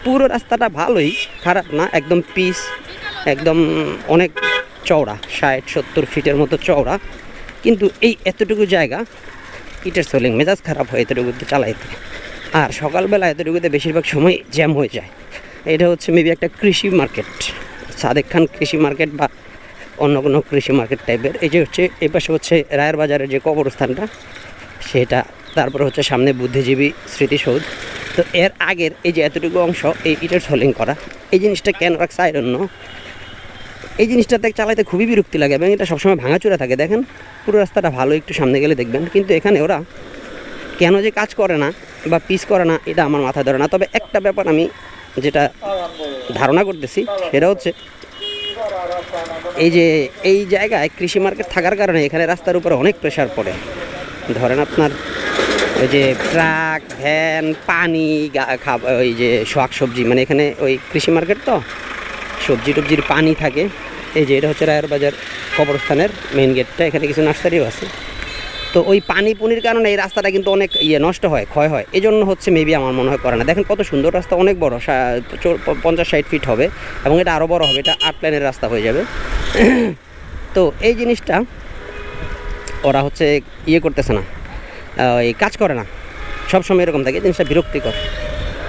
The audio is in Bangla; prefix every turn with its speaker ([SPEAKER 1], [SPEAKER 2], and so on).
[SPEAKER 1] পুরো রাস্তাটা ভালোই, খারাপ না, একদম পিস, একদম অনেক চওড়া, 60-70 ফিটের মতো চওড়া। কিন্তু এই এতটুকু জায়গা ইটের সোলিং, মেজাজ খারাপ হয় এতটুকুতে চালাইতে। আর সকালবেলা এতটুকুতে বেশিরভাগ সময় জ্যাম হয়ে যায়। এটা হচ্ছে মেবি একটা কৃষি মার্কেট, সাদেক খান কৃষি মার্কেট বা অন্য কোনো কৃষি মার্কেট টাইপের। এই যে হচ্ছে এই পাশে হচ্ছে রায়ের বাজারের যে কবরস্থানটা সেটা, তারপরে হচ্ছে সামনে বুদ্ধিজীবী স্মৃতিসৌধ। তো এর আগের এই যে এতটুকু অংশ এই ইটের সোলিং করা, এই জিনিসটা কেন রাখছে আই ডোন্ট নো। এই জিনিসটাতে চালাইতে খুবই বিরক্তি লাগে এবং এটা সবসময় ভাঙাচোরা থাকে। দেখেন পুরো রাস্তাটা ভালো, একটু সামনে গেলে দেখবেন, কিন্তু এখানে ওরা কেন যে কাজ করে না বা পিস করে না এটা আমার মাথায় ধরে না। তবে একটা ব্যাপার আমি যেটা ধারণা করতেছি সেটা হচ্ছে এই যে এই জায়গায় কৃষি মার্কেট থাকার কারণে এখানে রাস্তার উপরে অনেক প্রেশার পড়ে। ধরেন আপনার ওই যে ট্রাক, ভ্যান, পানি, ওই যে শাক সবজি, মানে এখানে ওই কৃষি মার্কেট তো সবজি টবজির পানি থাকে। এই যে এটা হচ্ছে রায়ের বাজার কবরস্থানের মেইন গেটটা, এখানে কিছু নার্সারিও আছে। তো ওই পানি পুনির কারণে এই রাস্তাটা কিন্তু অনেক নষ্ট হয়, ক্ষয় হয়, এই জন্য হচ্ছে মেবি আমার মনে হয় করে না। দেখেন কত সুন্দর রাস্তা, অনেক বড়, 50-60 ফিট হবে এবং এটা আরও বড় হবে, এটা 8 লেনের রাস্তা হয়ে যাবে। তো এই জিনিসটা ওরা হচ্ছে করতেছে না, এই কাজ করে না, সবসময় এরকম থাকে, জিনিসটা বিরক্তিকর।